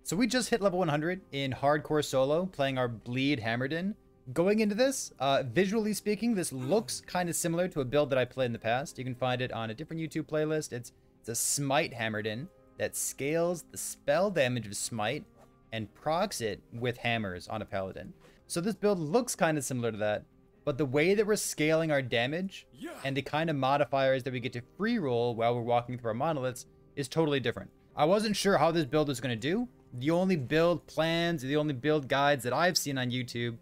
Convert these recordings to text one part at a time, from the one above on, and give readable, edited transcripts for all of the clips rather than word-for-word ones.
So we just hit level 100 in hardcore solo, playing our Bleed Hammerdin. Going into this, visually speaking, this looks kind of similar to a build that I played in the past. You can find it on a different YouTube playlist. It's a Smite Hammerdin that scales the spell damage of Smite and procs it with hammers on a paladin. So this build looks kind of similar to that, but the way that we're scaling our damage and the kind of modifiers that we get to free roll while we're walking through our monoliths is totally different. I wasn't sure how this build is going to do. The only build plans, the only build guides that I've seen on YouTube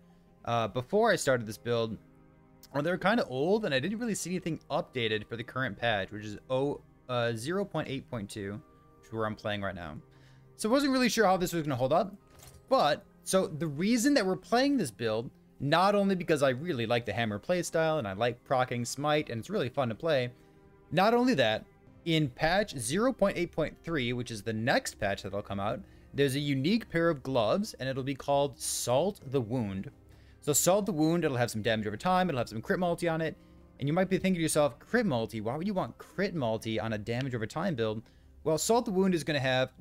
before I started this build, well, they're kind of old, and I didn't really see anything updated for the current patch, which is 0.8.2, which is where I'm playing right now. So I wasn't really sure how this was going to hold up. But, so the reason that we're playing this build, not only because I really like the hammer playstyle, and I like proccing Smite, and it's really fun to play, not only that, in patch 0.8.3, which is the next patch that'll come out, there's a unique pair of gloves, and it'll be called Salt the Wound. So Salt the Wound, it'll have some damage over time, it'll have some crit multi on it, and you might be thinking to yourself, crit multi? Why would you want crit multi on a damage over time build? Well, Salt the Wound is going to have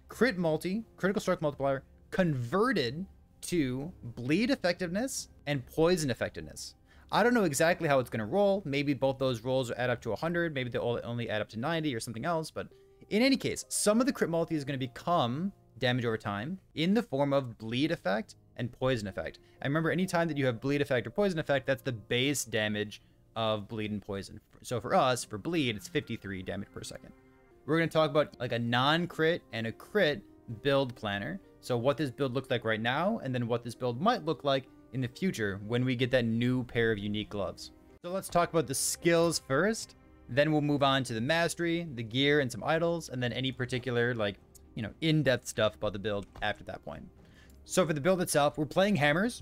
crit multi, critical strike multiplier, converted to bleed effectiveness and poison effectiveness. I don't know exactly how it's going to roll. Maybe both those rolls will add up to 100, maybe they'll only add up to 90 or something else, but in any case, some of the crit multi is going to become damage over time in the form of bleed effect and poison effect. And remember, anytime that you have bleed effect or poison effect, that's the base damage of bleed and poison. So for us, for bleed, it's 53 damage per second. We're going to talk about like a non-crit and a crit build planner. So what this build looks like right now, and then what this build might look like in the future when we get that new pair of unique gloves. So let's talk about the skills first. Then we'll move on to the mastery, the gear, and some idols, and then any particular, like, you know, in-depth stuff about the build after that point. So for the build itself, we're playing hammers.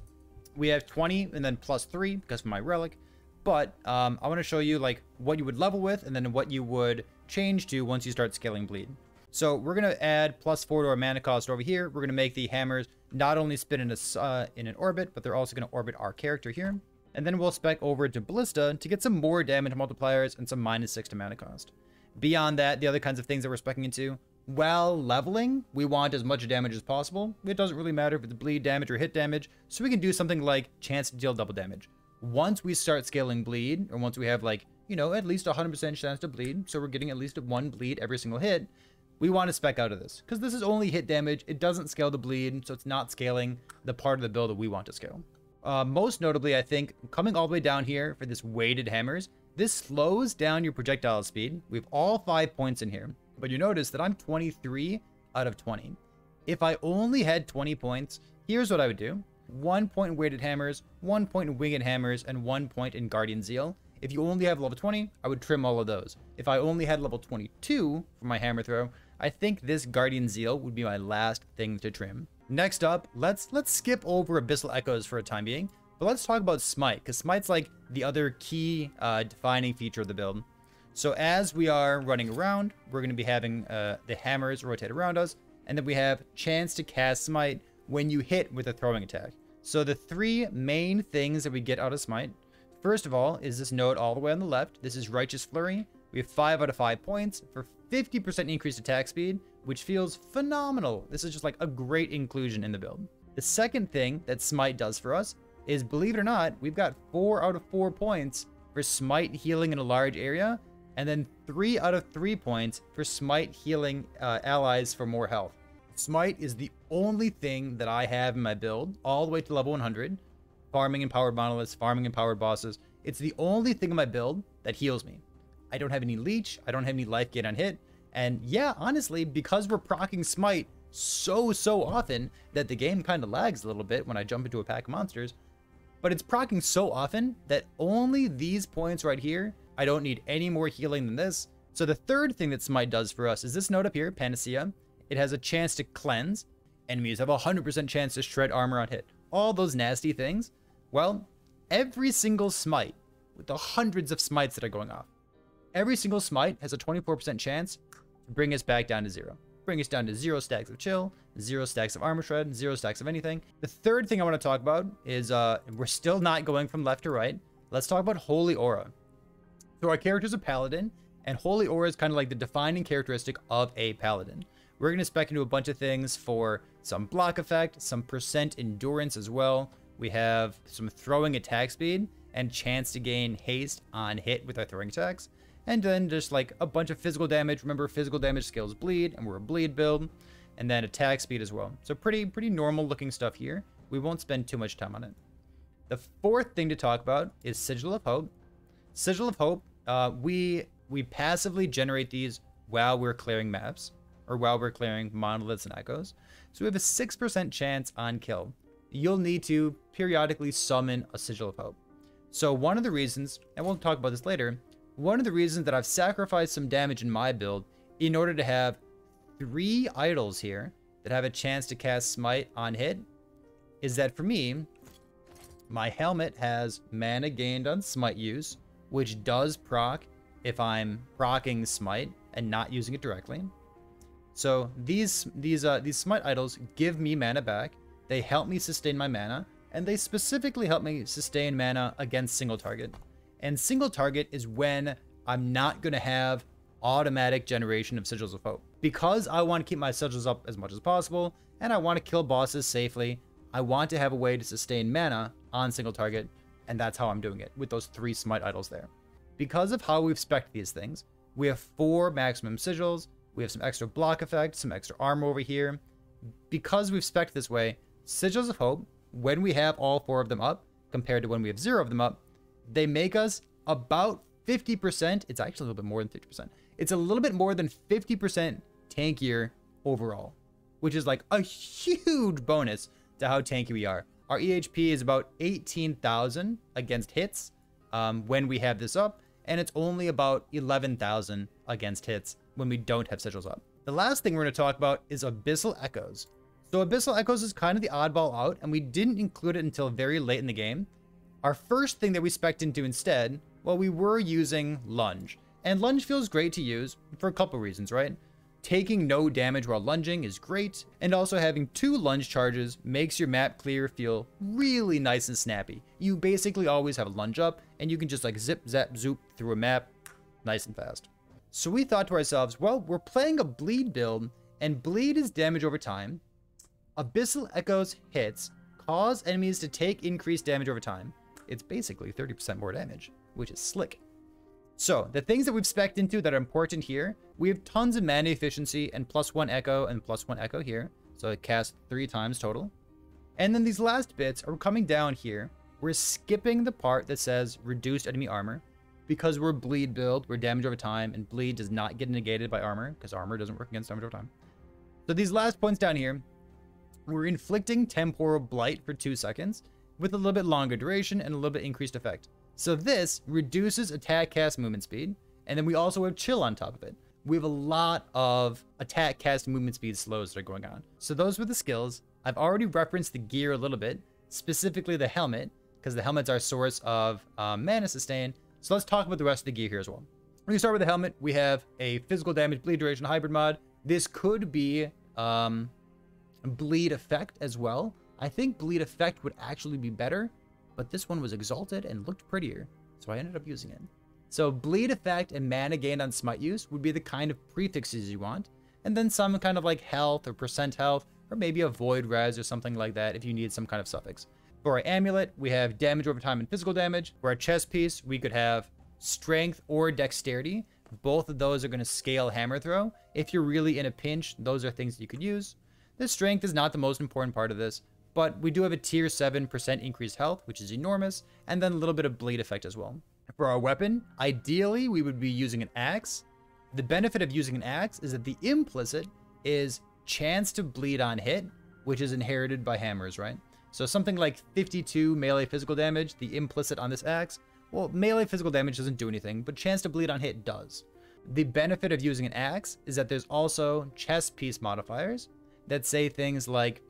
We have 20 and then plus 3 because of my relic. But I want to show you like what you would level with and then what you would change to once you start scaling bleed. So we're going to add plus 4 to our mana cost over here. We're going to make the hammers not only spin in an orbit, but they're also going to orbit our character here. And then we'll spec over to Ballista to get some more damage multipliers and some -6 to mana cost. Beyond that, the other kinds of things that we're specing into, while leveling, we want as much damage as possible. It doesn't really matter if it's bleed damage or hit damage, so we can do something like chance to deal double damage. Once we start scaling bleed, or once we have like, you know, at least 100% chance to bleed, so we're getting at least 1 bleed every single hit, we want to spec out of this, because this is only hit damage. It doesn't scale the bleed, so it's not scaling the part of the build that we want to scale. Most notably, I think, coming all the way down here for this weighted hammers, this slows down your projectile speed. We have all 5 points in here, but you notice that I'm 23 out of 20. If I only had 20 points, here's what I would do. 1 point in weighted hammers, 1 point in winged hammers, and 1 point in guardian zeal. If you only have level 20, I would trim all of those. If I only had level 22 for my hammer throw, I think this guardian zeal would be my last thing to trim. Next up, let's skip over Abyssal Echoes for a time being, but let's talk about Smite, because Smite's like the other key defining feature of the build. So as we are running around, we're going to be having the hammers rotate around us, and then we have chance to cast Smite when you hit with a throwing attack. So the 3 main things that we get out of Smite, first of all, is this node all the way on the left. This is Righteous Flurry. We have 5 out of 5 points for 50% increased attack speed, which feels phenomenal. This is just like a great inclusion in the build. The second thing that Smite does for us is, believe it or not, we've got 4 out of 4 points for Smite healing in a large area, and then 3 out of 3 points for Smite healing allies for more health. Smite is the only thing that I have in my build all the way to level 100. Farming empowered monoliths, farming empowered bosses. It's the only thing in my build that heals me. I don't have any leech, I don't have any life gain on hit, and yeah, honestly, because we're proccing Smite so often that the game kind of lags a little bit when I jump into a pack of monsters, but it's proccing so often that only these points right here, I don't need any more healing than this. So the third thing that Smite does for us is this node up here, Panacea. It has a chance to cleanse. Enemies have a 100% chance to shred armor on hit. All those nasty things. Well, every single Smite, with the hundreds of Smites that are going off, every single Smite has a 24% chance to bring us back down to 0. Bring us down to 0 stacks of chill, 0 stacks of armor shred, 0 stacks of anything. The third thing I want to talk about is, we're still not going from left to right. Let's talk about Holy Aura. So our character's a paladin, and Holy Aura is kind of like the defining characteristic of a paladin. we're going to spec into a bunch of things for some block effect, some percent endurance as well. We have some throwing attack speed and chance to gain haste on hit with our throwing attacks. And then just like a bunch of physical damage. Remember, physical damage scales bleed, and we're a bleed build. And then attack speed as well. So pretty normal looking stuff here. We won't spend too much time on it. The fourth thing to talk about is Sigil of Hope. Sigil of Hope, we passively generate these while we're clearing maps, or while we're clearing monoliths and echoes. So we have a 6% chance on kill. You'll need to periodically summon a Sigil of Hope. So one of the reasons, and we'll talk about this later, one of the reasons that I've sacrificed some damage in my build in order to have 3 idols here that have a chance to cast Smite on hit is that for me, my helmet has mana gained on Smite use, which does proc if I'm proccing Smite and not using it directly. So these Smite idols give me mana back. They help me sustain my mana, and they specifically help me sustain mana against single target. And single target is when I'm not going to have automatic generation of Sigils of Hope. Because I want to keep my Sigils up as much as possible, and I want to kill bosses safely, I want to have a way to sustain mana on single target, and that's how I'm doing it, with those 3 Smite idols there. Because of how we've spec'd these things, we have 4 maximum Sigils, we have some extra block effect, some extra armor over here. Because we've spec'd this way, Sigils of Hope, when we have all 4 of them up, compared to when we have 0 of them up, they make us about 50%, it's actually a little bit more than 50%, it's a little bit more than 50% tankier overall, which is like a huge bonus to how tanky we are. Our EHP is about 18,000 against hits when we have this up, and it's only about 11,000 against hits when we don't have Sigils up. The last thing we're going to talk about is Abyssal Echoes. So Abyssal Echoes is kind of the oddball out, and we didn't include it until very late in the game. Our first thing that we spec'd into instead, well, we were using Lunge. And Lunge feels great to use for a couple reasons, right? Taking no damage while lunging is great, and also having 2 lunge charges makes your map clear feel really nice and snappy. You basically always have a lunge up, and you can just like zip, zap, zoop through a map nice and fast. So we thought to ourselves, well, we're playing a bleed build, and bleed is damage over time. Abyssal Echoes hits cause enemies to take increased damage over time. It's basically 30% more damage, which is slick. So the things that we've spec'd into that are important here, we have tons of mana efficiency and +1 echo and +1 echo here. So it casts 3 times total. And then these last bits are coming down here. We're skipping the part that says reduced enemy armor. Because we're bleed build, we're damage over time, and bleed does not get negated by armor, because armor doesn't work against damage over time. So these last points down here, we're inflicting temporal blight for 2 seconds, with a little bit longer duration and a little bit increased effect. So this reduces attack cast movement speed, and then we also have chill on top of it. We have a lot of attack cast movement speed slows that are going on. So those were the skills. I've already referenced the gear a little bit, specifically the helmet, because the helmet's our source of mana sustain. So let's talk about the rest of the gear here as well. When we start with the helmet, we have a physical damage bleed duration hybrid mod. This could be bleed effect as well. I think bleed effect would actually be better, but this one was exalted and looked prettier, so I ended up using it. So bleed effect and mana gained on smite use would be the kind of prefixes you want, and then some kind of like health or percent health, or maybe a void res or something like that if you need some kind of suffix. For our amulet, we have damage over time and physical damage. For our chest piece, we could have strength or dexterity. Both of those are going to scale hammer throw. If you're really in a pinch, those are things that you could use. The strength is not the most important part of this, but we do have a tier 7% increased health, which is enormous, and then a little bit of bleed effect as well. For our weapon, ideally we would be using an axe. The benefit of using an axe is that the implicit is chance to bleed on hit, which is inherited by hammers, right? So something like 52 melee physical damage, the implicit on this axe, well, melee physical damage doesn't do anything, but chance to bleed on hit does. The benefit of using an axe is that there's also chest piece modifiers that say things like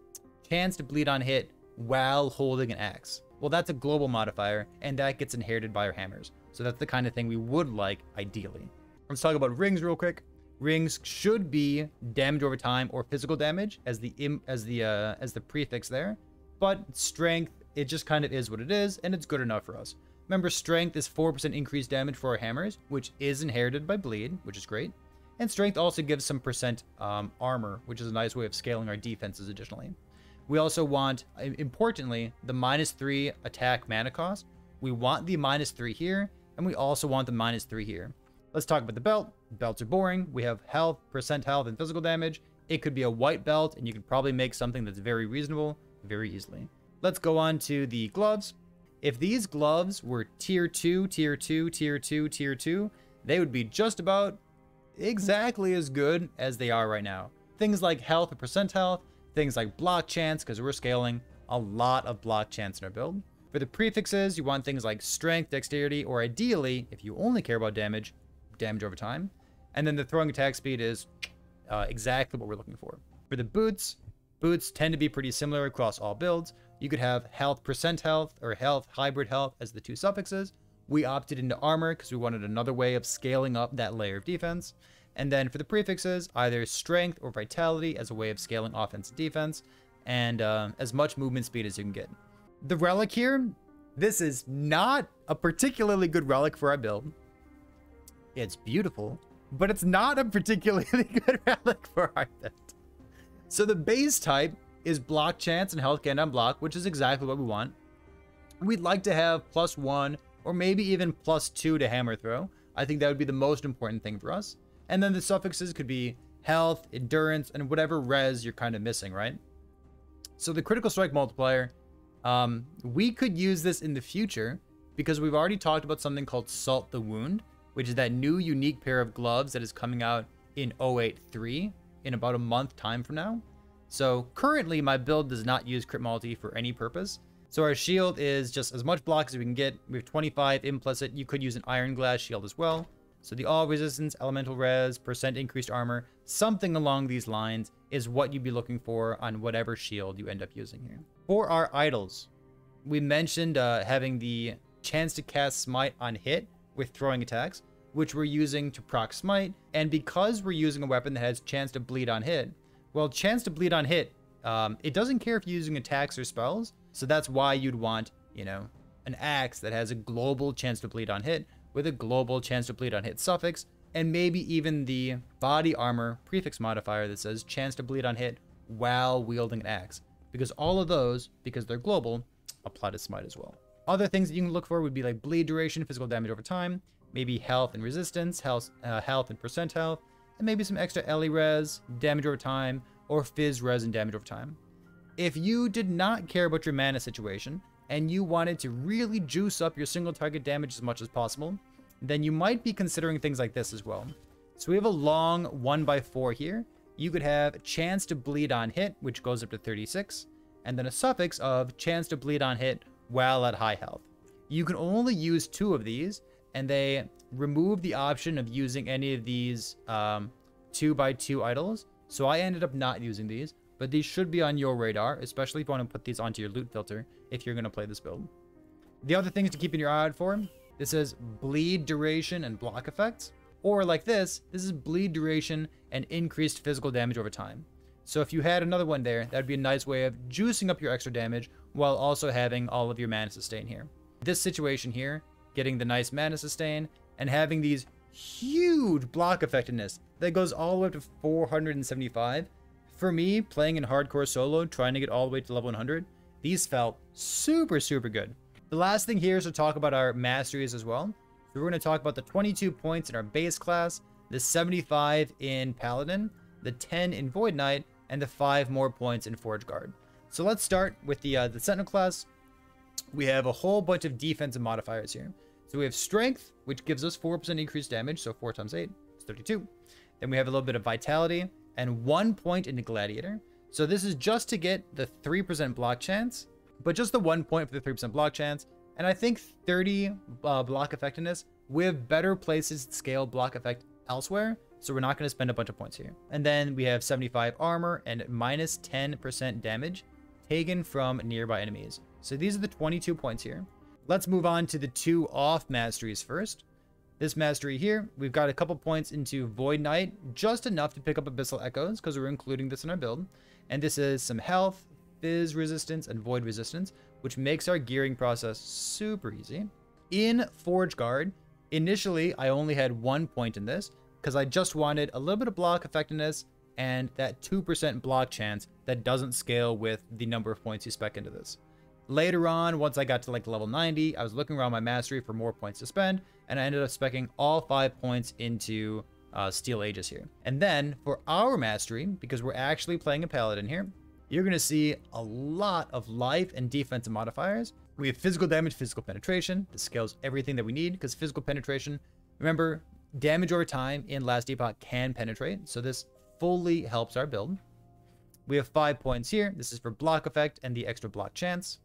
chance to bleed on hit while holding an axe. Well, that's a global modifier, and that gets inherited by our hammers. So that's the kind of thing we would like, ideally. Let's talk about rings real quick. Rings should be damage over time or physical damage as the prefix there. But strength, it just kind of is what it is, and it's good enough for us. Remember, strength is 4% increased damage for our hammers, which is inherited by bleed, which is great. And strength also gives some percent armor, which is a nice way of scaling our defenses additionally. We also want, importantly, the -3 attack mana cost. We want the -3 here, and we also want the -3 here. Let's talk about the belt. Belts are boring. We have health, percent health, and physical damage. It could be a white belt, and you could probably make something that's very reasonable very easily. Let's go on to the gloves. If these gloves were tier 2, tier 2, tier 2, tier 2, they would be just about exactly as good as they are right now. Things like health and percent health, things like block chance, because we're scaling a lot of block chance in our build. For the prefixes, you want things like strength, dexterity, or ideally, if you only care about damage over time. And then the throwing attack speed is exactly what we're looking for. For the boots tend to be pretty similar across all builds. You could have health, percent health, or health, hybrid health as the two suffixes. We opted into armor because we wanted another way of scaling up that layer of defense. And then for the prefixes, either strength or vitality as a way of scaling offense and defense, and as much movement speed as you can get. The relic here, this is not a particularly good relic for our build. It's beautiful, but it's not a particularly good relic for our build. So the base type is block chance and health gained on block, which is exactly what we want. We'd like to have +1 or maybe even +2 to hammer throw. I think that would be the most important thing for us. And then the suffixes could be health, endurance, and whatever res you're kind of missing, right? So the critical strike multiplier, we could use this in the future because we've already talked about something called Salt the Wound, which is that new unique pair of gloves that is coming out in 083 in about a month time from now. So currently my build does not use crit multi for any purpose. So our shield is just as much block as we can get. We have 25 implicit. You could use an iron glass shield as well. So the all resistance, elemental res, percent increased armor, something along these lines is what you'd be looking for on whatever shield you end up using here. For our idols, we mentioned having the chance to cast Smite on hit with throwing attacks, which we're using to proc Smite. And because we're using a weapon that has chance to bleed on hit, well, chance to bleed on hit, it doesn't care if you're using attacks or spells. So that's why you'd want, you know, an axe that has a global chance to bleed on hit with a global chance to bleed on hit suffix, and maybe even the body armor prefix modifier that says chance to bleed on hit while wielding an axe. Because all of those, because they're global, apply to Smite as well. Other things that you can look for would be like bleed duration, physical damage over time, maybe health and resistance, health and percent health, and maybe some extra Ellie res, damage over time, or fizz res and damage over time. If you did not care about your mana situation, and you wanted to really juice up your single target damage as much as possible, then you might be considering things like this as well. So we have a long 1x4 here. You could have chance to bleed on hit, which goes up to 36, and then a suffix of chance to bleed on hit while at high health. You can only use 2 of these, and they remove the option of using any of these 2x2 idols. So I ended up not using these, but these should be on your radar, especially if you want to put these onto your loot filter if you're going to play this build. The other things to keep in your eye out for, this is bleed duration and block effects. Or like this is bleed duration and increased physical damage over time. So if you had another one there, that'd be a nice way of juicing up your extra damage while also having all of your mana sustain here. This situation here, getting the nice mana sustain and having these huge block effectiveness that goes all the way up to 475. For me, playing in hardcore solo, trying to get all the way to level 100, these felt super, super good. The last thing here is to talk about our masteries as well. So we're going to talk about the 22 points in our base class, the 75 in Paladin, the 10 in Void Knight, and the 5 more points in Forge Guard. So let's start with the Sentinel class. We have a whole bunch of defensive modifiers here. So we have Strength, which gives us 4% increased damage, so 4 times 8 is 32. Then we have a little bit of Vitality, and 1 point into Gladiator. So this is just to get the 3% block chance, but just the 1 point for the 3% block chance. And I think 30 block effectiveness. We have better places to scale block effect elsewhere, so we're not going to spend a bunch of points here. And then we have 75 armor and minus 10% damage taken from nearby enemies. So these are the 22 points here. Let's move on to the 2 off masteries first. This mastery here, we've got a couple points into Void Knight, just enough to pick up Abyssal Echoes because we're including this in our build. And this is some health, fizz resistance, and void resistance, which makes our gearing process super easy. In Forge Guard, initially I only had 1 point in this, because I just wanted a little bit of block effectiveness and that 2% block chance that doesn't scale with the number of points you spec into this. Later on, once I got to like level 90, I was looking around my mastery for more points to spend, and I ended up speccing all 5 points into Steel Aegis here. And then for our mastery, because we're actually playing a paladin here, you're going to see a lot of life and defensive modifiers. We have physical damage, physical penetration. This scales everything that we need, because physical penetration, remember, damage over time in Last Epoch can penetrate, so this fully helps our build. We have 5 points here. This is for block effect and the extra block chance.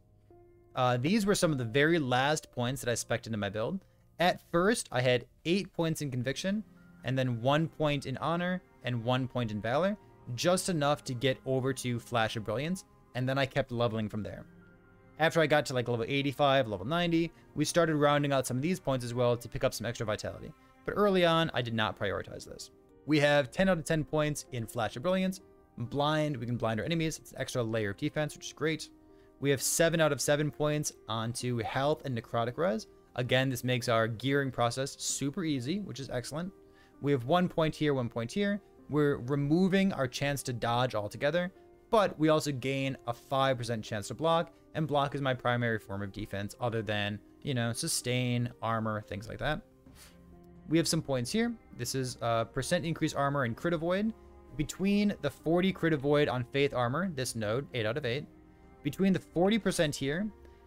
These were some of the very last points that I spec'd into my build. At first, I had 8 points in conviction, and then 1 point in honor, and 1 point in valor, just enough to get over to Flash of Brilliance, and then I kept leveling from there. After I got to like level 85, level 90, we started rounding out some of these points as well to pick up some extra vitality. But early on, I did not prioritize this. We have 10 out of 10 points in Flash of Brilliance. Blind, we can blind our enemies. It's an extra layer of defense, which is great. We have 7 out of 7 points onto health and necrotic res. Again, this makes our gearing process super easy, which is excellent. We have 1 point here, 1 point here. We're removing our chance to dodge altogether, but we also gain a 5% chance to block, and block is my primary form of defense other than, you know, sustain, armor, things like that. We have some points here. This is percent increase armor and crit avoid. Between the 40 crit avoid on faith armor, this node, 8 out of 8. Between the 40% here,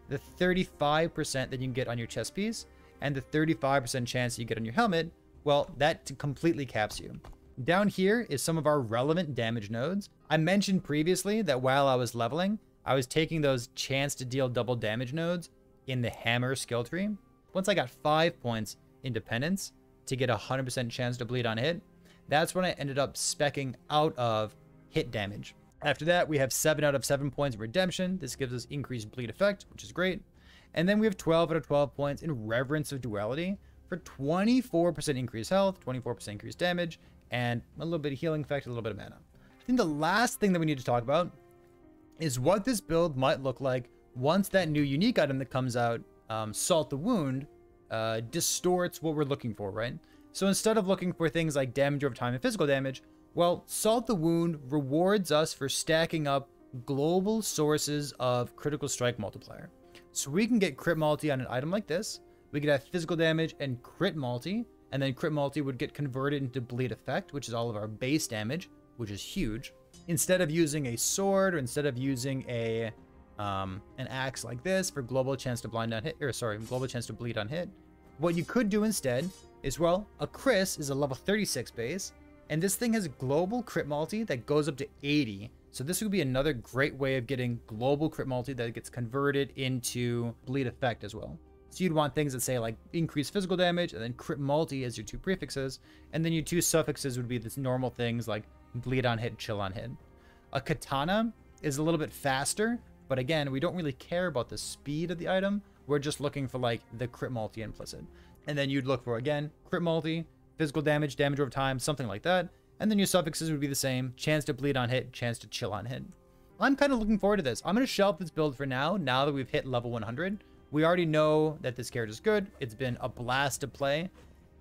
the 35% that you can get on your chest piece, and the 35% chance you get on your helmet, well, that completely caps you. Down here is some of our relevant damage nodes. I mentioned previously that while I was leveling, I was taking those chance to deal double damage nodes in the hammer skill tree. Once I got 5 points independence to get a 100% chance to bleed on hit, that's when I ended up speccing out of hit damage. After that, we have 7 out of 7 points of redemption. This gives us increased bleed effect, which is great. And then we have 12 out of 12 points in reverence of duality for 24% increased health, 24% increased damage, and a little bit of healing effect, a little bit of mana. I think the last thing that we need to talk about is what this build might look like once that new unique item that comes out, Salt the Wound, distorts what we're looking for, right? So instead of looking for things like damage over time and physical damage, well, Salt the Wound rewards us for stacking up global sources of critical strike multiplier. So we can get crit multi on an item like this. We could have physical damage and crit multi, and then crit multi would get converted into bleed effect, which is all of our base damage, which is huge. Instead of using a sword, or instead of using an axe like this for global chance to blind on hit, or sorry, global chance to bleed on hit, what you could do instead is, well, a Chris is a level 36 base, and this thing has global crit multi that goes up to 80. So this would be another great way of getting global crit multi that gets converted into bleed effect as well. So you'd want things that say like increased physical damage and then crit multi as your 2 prefixes. And then your 2 suffixes would be this normal things like bleed on hit, chill on hit. A katana is a little bit faster, but again, we don't really care about the speed of the item. We're just looking for like the crit multi implicit. And then you'd look for, again, crit multi, physical damage, damage over time, something like that. And then your suffixes would be the same. Chance to bleed on hit, chance to chill on hit. I'm kind of looking forward to this. I'm going to shelf this build for now that we've hit level 100. We already know that this character is good. It's been a blast to play.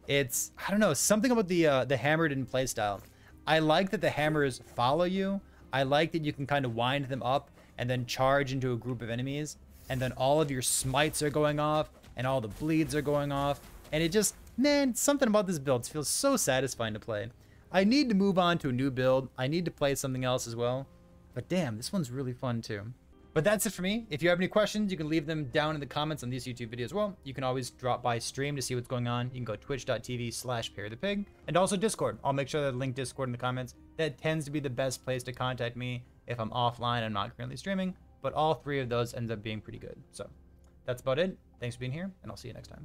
It's, I don't know, something about the hammered in playstyle. I like that the hammers follow you. I like that you can kind of wind them up and then charge into a group of enemies. And then all of your smites are going off and all the bleeds are going off. And it just, man, something about this build feels so satisfying to play. I need to move on to a new build. I need to play something else as well. But damn, this one's really fun too. But that's it for me. If you have any questions, you can leave them down in the comments on this YouTube video as well. You can always drop by stream to see what's going on. You can go twitch.tv/parrythepig. And also Discord. I'll make sure that I link Discord in the comments. That tends to be the best place to contact me if I'm offline. I'm not currently streaming. But all 3 of those end up being pretty good. So that's about it. Thanks for being here, and I'll see you next time.